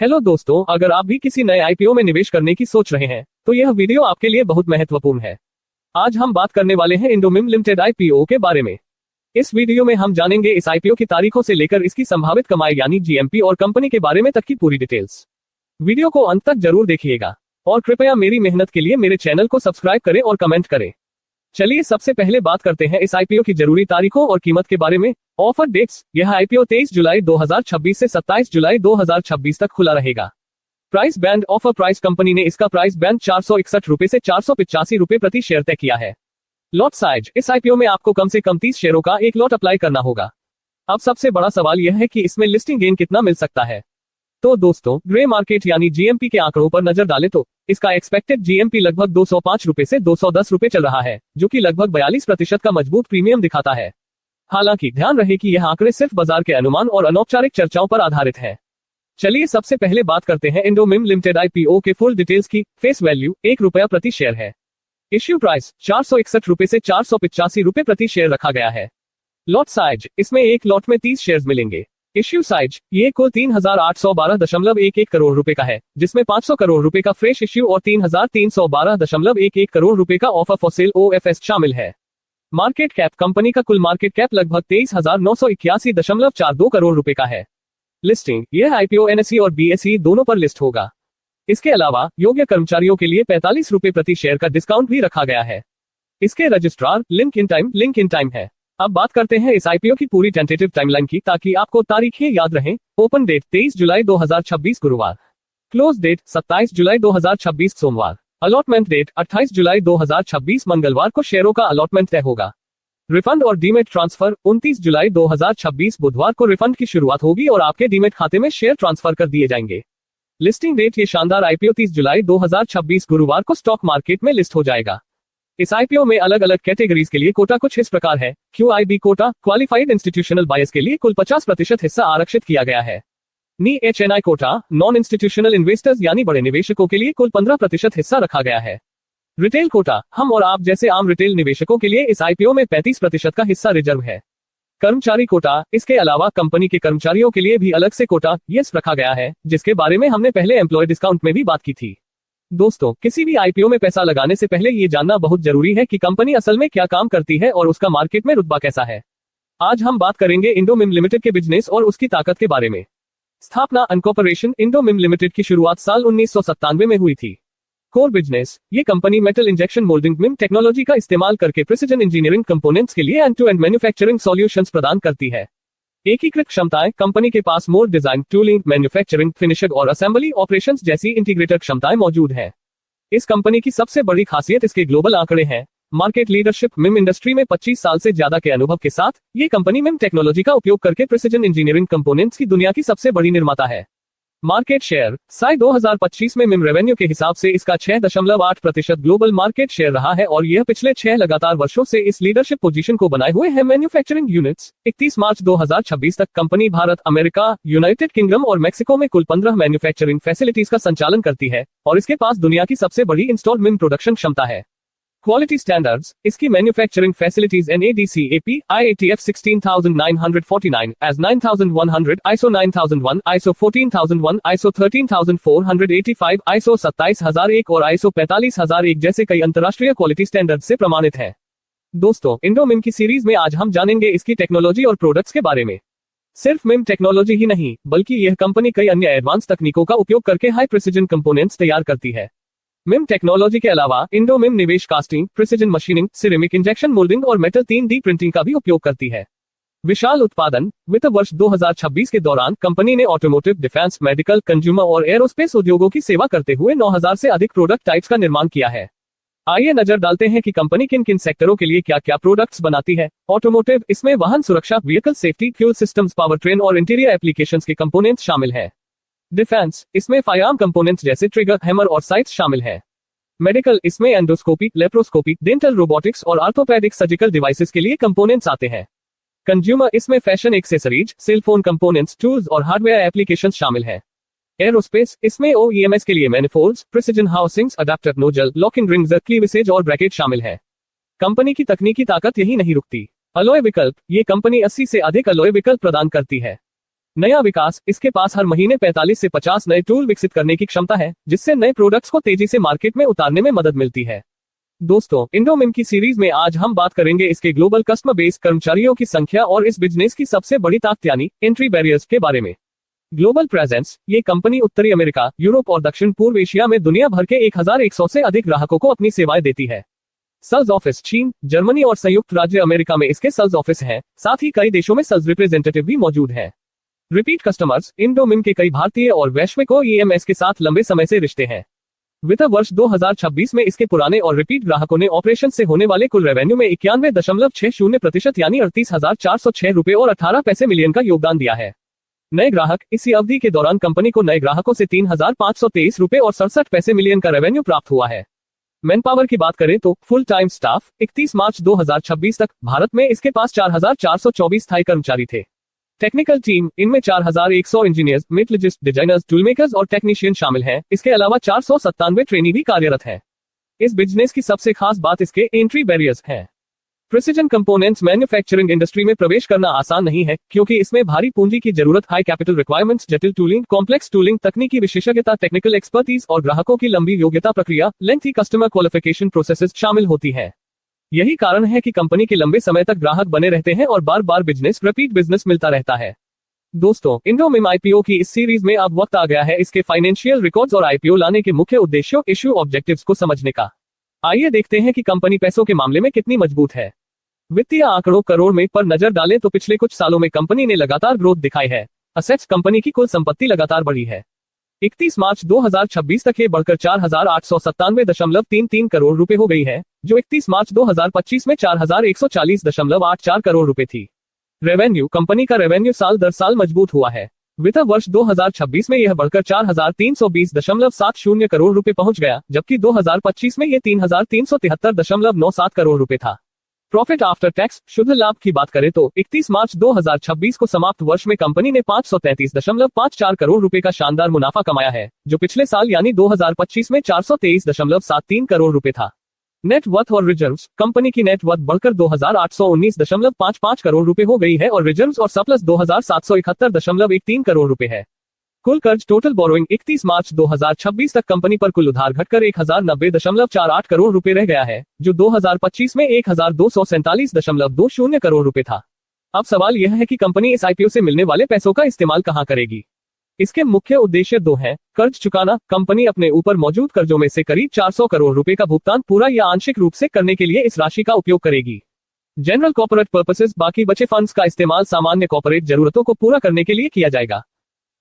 Hello दोस्तों, अगर आप भी किसी नए आईपीओ में निवेश करने की सोच रहे हैं तो यह वीडियो आपके लिए बहुत महत्वपूर्ण है। आज हम बात करने वाले हैं इंडोमिम लिमिटेड आईपीओ के बारे में। इस वीडियो में हम जानेंगे इस आईपीओ की तारीखों से लेकर इसकी संभावित कमाई यानी जीएमपी और कंपनी के बारे में तक की पूरी डिटेल्स। वीडियो को अंत तक जरूर देखिएगा और कृपया मेरी मेहनत के लिए मेरे चैनल को सब्सक्राइब करें और कमेंट करें। चलिए सबसे पहले बात करते हैं इस आईपीओ की जरूरी तारीखों और कीमत के बारे में। ऑफर डेट्स, यह आईपीओ 23 जुलाई 2026 से 27 जुलाई 2026 तक खुला रहेगा। Price band, offer price, company ने इसका प्राइस बैंड 461 रुपए से 485 रुपए प्रति शेयर तय किया है। लॉट साइज, इस आईपीओ में आपको कम से कम 30 शेयरों का एक लॉट अप्लाई करना होगा। अब सबसे बड़ा सवाल यह है कि इसमें लिस्टिंग गेन कितना मिल सकता है। तो दोस्तों, ग्रे मार्केट यानी जीएमपी के आंकड़ों पर नजर डालें तो इसका एक्सपेक्टेड जीएमपी लगभग 205 रुपए से 210 रुपए चल रहा है, जो कि लगभग 42% का मजबूत प्रीमियम दिखाता है। हालांकि ध्यान रहे कि यह आंकड़े सिर्फ बाजार के अनुमान और अनौपचारिक चर्चाओं पर आधारित है। चलिए सबसे पहले बात करते हैं इंडोमिम लिमिटेड आईपीओ के फुल डिटेल्स की। फेस वैल्यू ₹1 प्रति शेयर है। इश्यू प्राइस 461 रुपए से 485 रुपए प्रति शेयर रखा गया है। लॉट साइज, इसमें एक लॉट में 30 शेयर मिलेंगे। इश्यू साइज, ये कुल 3812.11 करोड़ रुपए का है, जिसमें 500 करोड़ रुपए का फ्रेश इश्यू और 3312.11 करोड़ रुपए का ऑफर फॉर सेल ओएफएस शामिल है। मार्केट कैप, कंपनी का कुल मार्केट कैप लगभग 23,981.42 करोड़ रुपए का है। लिस्टिंग, यह आईपीओ एनएसई और बीएसई दोनों पर लिस्ट होगा। इसके अलावा योग्य कर्मचारियों के लिए 45 रुपए प्रति शेयर का डिस्काउंट भी रखा गया है। इसके रजिस्ट्रार लिंक इन टाइम है। अब बात करते हैं इस आईपीओ की पूरी टेंटेटिव टाइमलाइन की, ताकि आपको तारीखें याद रहें। ओपन डेट 23 जुलाई 2026 गुरुवार। क्लोज डेट 27 जुलाई 2026 सोमवार। अलॉटमेंट डेट 28 जुलाई 2026 मंगलवार को शेयरों का अलॉटमेंट तय होगा। रिफंड और डीमेट ट्रांसफर 29 जुलाई 2026 बुधवार को रिफंड की शुरुआत होगी और आपके डीमेट खाते में शेयर ट्रांसफर कर दिए जाएंगे। लिस्टिंग डेट, ये शानदार आईपीओ 30 जुलाई 2026 गुरुवार को स्टॉक मार्केट में लिस्ट हो जाएगा। इस आईपीओ में अलग अलग कैटेगरीज के लिए कोटा कुछ इस प्रकार है। QIB quota, qualified institutional buyers के लिए कुल 50% हिस्सा आरक्षित किया गया है। नी HNI quota, non institutional investors यानी बड़े निवेशकों के लिए कुल 15% हिस्सा रखा गया है। रिटेल कोटा, हम और आप जैसे आम रिटेल निवेशकों के लिए इस आईपीओ में 35% का हिस्सा रिजर्व है। कर्मचारी कोटा, इसके अलावा कंपनी के कर्मचारियों के लिए भी अलग से कोटा यस रखा गया है, जिसके बारे में हमने पहले एम्प्लॉय डिस्काउंट में भी बात की थी। दोस्तों, किसी भी आईपीओ में पैसा लगाने से पहले ये जानना बहुत जरूरी है कि कंपनी असल में क्या काम करती है और उसका मार्केट में रुतबा कैसा है। आज हम बात करेंगे इंडोमिम लिमिटेड के बिजनेस और उसकी ताकत के बारे में। स्थापना, अनकॉर्पोरेशन, इंडोमिम लिमिटेड की शुरुआत साल 1997 में हुई थी। कोर बिजनेस, ये company metal injection moulding MIM technology का इस्तेमाल करके प्रिसिजन इंजीनियरिंग कंपोनेंट्स के लिए end to end manufacturing solutions प्रदान करती है। एकीकृत क्षमताएं, कंपनी के पास mould design, tooling, manufacturing, finishing और असेंबली ऑपरेशंस जैसी इंटीग्रेटेड क्षमताएं मौजूद हैं। इस कंपनी की सबसे बड़ी खासियत इसके ग्लोबल आंकड़े हैं। मार्केट लीडरशिप, मिम इंडस्ट्री में 25 साल से ज्यादा के अनुभव के साथ ये कंपनी मिम टेक्नोलॉजी का उपयोग करके प्रिसिजन इंजीनियरिंग कंपोनेंट्स की दुनिया की सबसे बड़ी निर्माता है। मार्केट शेयर, साल 2025 में मिम रेवेन्यू के हिसाब से इसका 6.8% ग्लोबल मार्केट शेयर रहा है और यह पिछले 6 लगातार वर्षों से इस लीडरशिप पोजीशन को बनाए हुए है। मैन्युफैक्चरिंग यूनिट्स, 31 मार्च 2026 तक company Bharat, America, United kingdom और मेक्सिको में कुल 15 मैन्युफैक्चरिंग फैसिलिटीज का संचालन करती है और इसके पास दुनिया की सबसे बड़ी इंस्टॉल्ड मिम प्रोडक्शन क्षमता है। क्वालिटी स्टैंडर्ड्स, इसकी manufacturing facilities NADCAP IATF 16949 AS 9100, ISO 9001, ISO 14001, ISO 13485, ISO 27001 और ISO 45001 जैसे कई अंतर्राष्ट्रीय क्वालिटी स्टैंडर्ड से प्रमाणित है। दोस्तों, इंडोमिम की सीरीज में आज हम जानेंगे इसकी टेक्नोलॉजी और प्रोडक्ट्स के बारे में। सिर्फ मिम टेक्नोलॉजी ही नहीं, बल्कि यह कंपनी कई अन्य एडवांस तकनीकों का उपयोग करके हाई प्रिसिजन कंपोनेंट्स तैयार करती है। मिम टेक्नोलॉजी के अलावा इंडोमिम निवेश casting, precision machining, ceramic injection moulding और मेटल 3D प्रिंटिंग का भी उपयोग करती है। विशाल उत्पादन, वित्त वर्ष 2026 के दौरान कंपनी ने ऑटोमोटिव, डिफेंस, मेडिकल, कंज्यूमर और एरोस्पेस उद्योगों की सेवा करते हुए 9000 से अधिक प्रोडक्ट टाइप्स का निर्माण किया है। आइए नजर डालते हैं कि कंपनी किन किन सेक्टरों के लिए क्या क्या प्रोडक्ट्स बनाती है। ऑटोमोटिव, इसमें वाहन सुरक्षा, vehicle safety, fuel systems, power train और इंटीरियर एप्लीकेशंस के कंपोनेंट्स शामिल हैं। डिफेंस, इसमें फायरआर्म कंपोनेंट्स जैसे ट्रिगर, हैमर और साइट्स शामिल हैं। मेडिकल, इसमें एंडोस्कोपी, लेप्रोस्कोपी, डेंटल रोबोटिक्स और आर्थोपेडिक सर्जिकल डिवाइसेस के लिए कंपोनेंट्स आते हैं। कंज्यूमर, इसमें fashion accessories, cell phone components, tools और हार्डवेयर एप्लीकेशंस शामिल हैं। एरोस्पेस, इसमें OEMs के लिए manifolds, precision housings, adapter nozzle, locking rings, cleavage और ब्रैकेट शामिल है। कंपनी की तकनीकी ताकत यही नहीं रुकती। अलॉय विकल्प, ये कंपनी 80 से अधिक अलॉय विकल्प प्रदान करती है। नया विकास, इसके पास हर महीने 45 से 50 नए टूल विकसित करने की क्षमता है, जिससे नए प्रोडक्ट्स को तेजी से मार्केट में उतारने में मदद मिलती है। दोस्तों, इंडोमिन की सीरीज में आज हम बात करेंगे इसके ग्लोबल कस्टमर बेस, कर्मचारियों की संख्या और इस बिजनेस की सबसे बड़ी ताकत यानी एंट्री बैरियर्स के बारे में। ग्लोबल प्रेजेंस, ये कंपनी उत्तरी अमेरिका, यूरोप और दक्षिण पूर्व एशिया में दुनिया भर के 1100 से अधिक ग्राहकों को अपनी सेवाएं देती है। सेल्स ऑफिस चीन, जर्मनी और संयुक्त राज्य अमेरिका में इसके सेल्स ऑफिस हैं, साथ ही कई देशों में सेल्स रिप्रेजेंटेटिव भी मौजूद हैं। रिपीट कस्टमर्स, इंडोमिन के कई भारतीय और वैश्विक OEMs के साथ लंबे समय से रिश्ते हैं। वित्त वर्ष 2026 में इसके पुराने और रिपीट ग्राहकों ने ऑपरेशन से होने वाले कुल रेवेन्यू में 91.60% यानी 38,406 रुपए और 18 पैसे मिलियन का योगदान दिया है। नए ग्राहक, इसी अवधि के दौरान कंपनी को नए ग्राहकों से 3,523 रुपए और 67 पैसे मिलियन का रेवेन्यू प्राप्त हुआ है। मैन पावर की बात करें तो फुल टाइम स्टाफ 31 मार्च 2026 तक भारत में इसके पास 4,424 स्थायी कर्मचारी थे। टेक्निकल टीम, इनमें 4,100 इंजीनियर्स, मेटलर्जिस्ट, डिजाइनर्स, टूलमेकर्स और टेक्नीशियन शामिल हैं। इसके अलावा 497 ट्रेनी भी कार्यरत हैं। इस बिजनेस की सबसे खास बात इसके एंट्री बैरियर्स हैं। प्रिसिजन कंपोनेंट्स मैन्युफैक्चरिंग इंडस्ट्री में प्रवेश करना आसान नहीं है, क्योंकि इसमें भारी पूंजी की जरूरत, हाई कैपिटल रिक्वायरमेंट्स, जटिल टूलिंग, कॉम्प्लेक्स टूलिंग, तकनीकी विशेषज्ञता, टेक्निकल एक्सपर्टीज और ग्राहकों की लंबी योग्यता प्रक्रिया, लेंथी कस्टमर क्वालिफिकेशन प्रोसेसेस शामिल होती है। यही कारण है कि कंपनी के लंबे समय तक ग्राहक बने रहते हैं और बार बार रिपीट बिजनेस मिलता रहता है। दोस्तों, इंडोमिन IPO की इस सीरीज में अब वक्त आ गया है इसके फाइनेंशियल रिकॉर्ड्स और IPO लाने के मुख्य उद्देश्यों, इश्यू ऑब्जेक्टिव्स को समझने का। आइए देखते हैं कि कंपनी पैसों के मामले में कितनी मजबूत है। वित्तीय आंकड़ों करोड़ में पर नजर डालें तो पिछले कुछ सालों में कंपनी ने लगातार ग्रोथ दिखाई है। असेट्स, कंपनी की कुल संपत्ति लगातार बढ़ी है। 31 मार्च 2026 तक ये बढ़कर 4,897.33 करोड़ रुपए हो गई है, जो 31 मार्च 2025 में 4,140.84 करोड़ रुपए थी। रेवेन्यू, कंपनी का रेवेन्यू साल दर साल मजबूत हुआ है। वित्त वर्ष 2026 में यह बढ़कर 4,320.70 करोड़ रुपए पहुंच गया, जबकि 2025 में यह 3,373.97 करोड़ रुपए था। प्रॉफिट आफ्टर टैक्स, शुद्ध लाभ की बात करें तो 31 मार्च 2026 को समाप्त वर्ष में कंपनी ने 533.54 करोड़ रुपए का शानदार मुनाफा कमाया है, जो पिछले साल यानी 2025 में 423.73 करोड़ रुपए था। नेट वर्थ और रिजर्व्स, कंपनी की नेट वर्थ बढ़कर 2,819.55 करोड़ रुपए हो गई है और रिजर्व्स और सरप्लस 2,771.13 करोड़ रुपए है। कुल कर्ज, टोटल बोरोइंग 31 मार्च 2026 तक कंपनी पर कुल उधार घटकर 1,090.48 करोड़ रुपए रह गया है, जो 2025 में 1,247.20 करोड़ रुपए था। अब सवाल यह है कि कंपनी इस IPO से मिलने वाले पैसों का इस्तेमाल कहां करेगी। इसके मुख्य उद्देश्य दो हैं। कर्ज चुकाना, कंपनी अपने ऊपर मौजूद कर्जों में से करीब 400 करोड़ रुपए का भुगतान पूरा या आंशिक रूप से करने के लिए इस राशि का उपयोग करेगी। जनरल कॉर्पोरेट पर्पसेस, बाकी बचे फंड्स का इस्तेमाल सामान्य कॉर्पोरेट जरूरतों को पूरा करने के लिए किया जाएगा।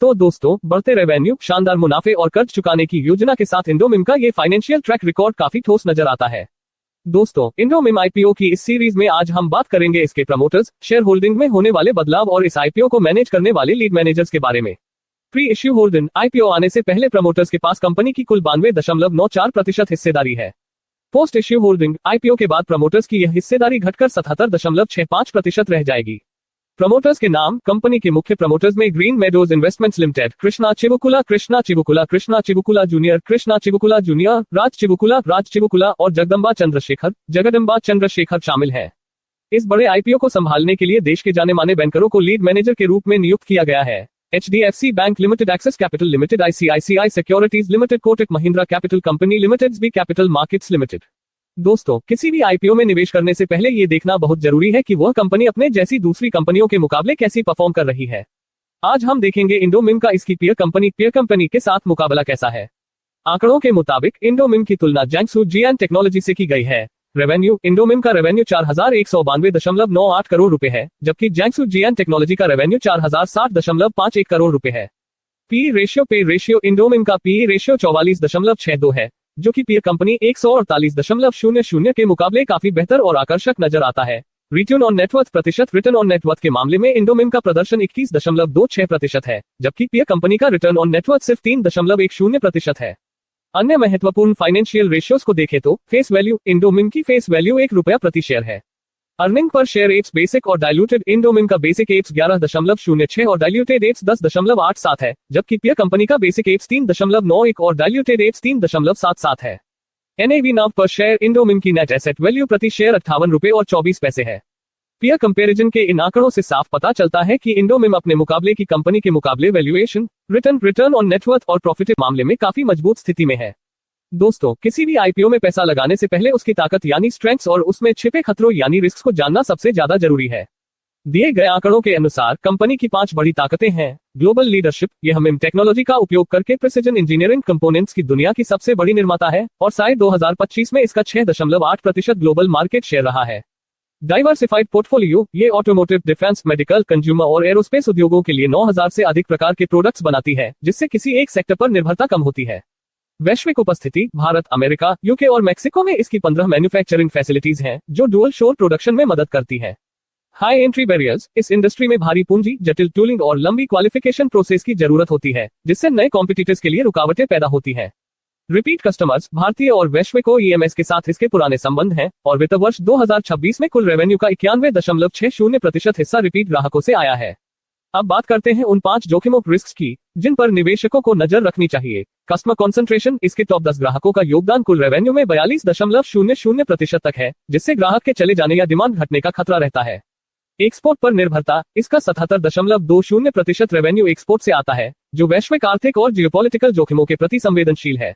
तो दोस्तों, बढ़ते रेवेन्यू, शानदार मुनाफे और कर्ज चुकाने की योजना के साथ इंडोमिन का ये फाइनेंशियल ट्रैक रिकॉर्ड काफी ठोस नजर आता है। दोस्तों, इंडोमिन IPO की इस सीरीज में आज हम बात करेंगे इसके प्रमोटर्स, शेयर होल्डिंग में होने वाले बदलाव और इस IPO को मैनेज करने वाले लीड मैनेजर्स के बारे में। प्री इश्यू होल्डिंग, IPO आने से पहले प्रमोटर्स के पास कंपनी की कुल 92.94% हिस्सेदारी है। पोस्ट इश्यू होल्डिंग, IPO के बाद प्रमोटर्स की यह हिस्सेदारी घटकर 77.65% रह जाएगी। प्रमोटर्स के नाम, कंपनी के मुख्य प्रमोटर्स में green meadows investments limited, Krishna Chivukula junior, Krishna Chivukula junior, Raj Chivukula और जगदम्बा चंद्रशेखर शामिल हैं। इस बड़े IPO को संभालने के लिए देश के जाने माने बैंकरों को लीड मैनेजर के रूप में नियुक्त किया गया है। HDFC bank limited, axis capital limited, ICICI securities limited, Kotak Mahindra capital company limited, SB capital markets limited. दोस्तों, किसी भी IPO में निवेश करने से पहले ये देखना बहुत जरूरी है कि वह कंपनी अपने जैसी दूसरी कंपनियों के मुकाबले कैसी परफॉर्म कर रही है। आज हम देखेंगे इंडोमिन का इसकी पीयर कंपनी के साथ मुकाबला कैसा है। आंकड़ों के मुताबिक इंडोमिन की तुलना जियांगसू जियान टेक्नोलॉजी से की गई है। रेवेन्यू, इंडोमिन का रेवेन्यू 4,192.98 करोड़ रुपए है, जबकि जियांगसू जियान टेक्नोलॉजी का रेवेन्यू 4,060.51 करोड़ रुपए है। पी रेशियो, इंडोमिन का PE रेशियो 44.62 है, जो कि पीयर कंपनी 148.00 के मुकाबले काफी बेहतर और आकर्षक नजर आता है। रिटर्न ऑन नेटवर्थ प्रतिशत, रिटर्न ऑन नेटवर्थ के मामले में इंडोमिन का प्रदर्शन 21.26% है, जबकि पीयर कंपनी का रिटर्न ऑन नेटवर्थ सिर्फ 3.10% है। अन्य महत्वपूर्ण फाइनेंशियल रेशियोज को देखें तो फेस वैल्यू, इंडोमिन की फेस वैल्यू ₹1 प्रति शेयर है। Earning per share apps basic और डाइल्यूटेड, इंडोमिन का बेसिक एप्स 11.06 और डाइल्यूटेड एप्स 10.87 है, जबकि पीयर कंपनी का बेसिक एप्स 3.91 और डाइल्यूटेड एप्स 3.77 है। NAV नाव पर शेयर, इंडोमिन की नेट एसेट वैल्यू प्रति शेयर ₹58.24 है। पीयर कंपैरिजन के इन आंकड़ों से साफ पता चलता है कि इंडोमिम अपने मुकाबले की कंपनी के मुकाबले वैल्यूएशन, रिटर्न ऑन नेटवर्थ और प्रॉफिट मामले में काफी मजबूत स्थिति में है। दोस्तों, किसी भी आईपीओ में पैसा लगाने से पहले उसकी ताकत यानी स्ट्रेंथ्स और उसमें छिपे खतरों यानी रिस्क को जानना सबसे ज्यादा जरूरी है। दिए गए आंकड़ों के अनुसार कंपनी की 5 बड़ी ताकतें हैं। ग्लोबल लीडरशिप, यह मिम टेक्नोलॉजी का उपयोग करके प्रिसिजन इंजीनियरिंग कंपोनेंट्स की दुनिया की सबसे बड़ी निर्माता है और शायद 2025 में इसका 6.8% ग्लोबल मार्केट शेयर रहा है। डाइवर्सिफाइड पोर्टफोलियो, ये ऑटोमोटिव, डिफेंस, मेडिकल, कंज्यूमर और एरोस्पेस उद्योगों के लिए 9000 से अधिक प्रकार के प्रोडक्ट्स बनाती है, जिससे किसी एक सेक्टर पर निर्भरता कम होती है। वैश्विक उपस्थिति, भारत, अमेरिका, यूके और मेक्सिको में इसकी 15 मैन्युफैक्चरिंग फैसिलिटीज हैं, जो डुअल शोर प्रोडक्शन में मदद करती है। हाई एंट्री बैरियर्स, इस इंडस्ट्री में भारी पूंजी, जटिल टूलिंग और लंबी क्वालिफिकेशन प्रोसेस की जरूरत होती है, जिससे नए कॉम्पिटिटर्स के लिए रुकावटें पैदा होती है। रिपीट कस्टमर्स, भारतीय और वैश्विक ईएमएस के साथ इसके पुराने संबंध हैं और वित्त वर्ष 2026 में कुल रेवेन्यू का 91.60% हिस्सा रिपीट ग्राहकों से आया है। अब बात करते हैं उन 5 जोखिमों रिस्क की, जिन पर निवेशकों को नजर रखनी चाहिए। कस्टमर कॉन्सेंट्रेशन, इसके टॉप 10 ग्राहकों का योगदान कुल रेवेन्यू में 42.00% तक है, जिससे ग्राहक के चले जाने या डिमांड घटने का खतरा रहता है। एक्सपोर्ट पर निर्भरता, इसका 77.20% रेवेन्यू एक्सपोर्ट से आता है, जो वैश्विक आर्थिक और जियोपॉलिटिकल जोखिमों के प्रति संवेदनशील है।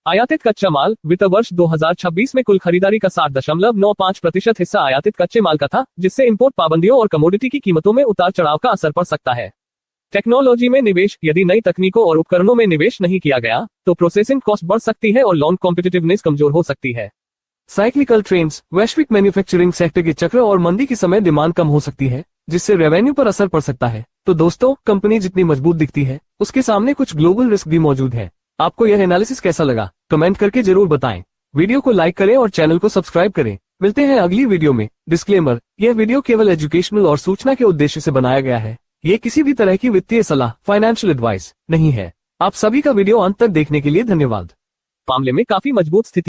आयातित कच्चा माल, वित्त वर्ष 2026 में कुल खरीदारी का 60.95% हिस्सा आयातित कच्चे माल का था, जिससे इंपोर्ट पाबंदियों और कमोडिटी की कीमतों में उतार चढ़ाव का असर पड़ सकता है। टेक्नोलॉजी में निवेश, यदि नई तकनीकों और उपकरणों में निवेश नहीं किया गया, तो प्रोसेसिंग कॉस्ट बढ़ सकती है और लॉन्ग कॉम्पिटिटिवनेस कमजोर हो सकती है। साइक्लिकल ट्रेंड्स, वैश्विक मैन्युफैक्चरिंग सेक्टर के चक्र और मंदी के समय डिमांड कम हो सकती है, जिससे रेवेन्यू पर असर पड़ सकता है। तो दोस्तों, कंपनी जितनी मजबूत दिखती है, उसके सामने कुछ ग्लोबल रिस्क भी मौजूद है। आपको यह एनालिसिस कैसा लगा, कमेंट करके जरूर बताएं। वीडियो को लाइक करें और चैनल को सब्सक्राइब करें। मिलते हैं अगली वीडियो में। डिस्क्लेमर, यह वीडियो केवल एजुकेशनल और सूचना के उद्देश्य से बनाया गया है। ये किसी भी तरह की वित्तीय सलाह, फाइनेंशियल एडवाइस नहीं है। आप सभी का वीडियो अंत तक देखने के लिए धन्यवाद। मामले में काफी मजबूत स्थिति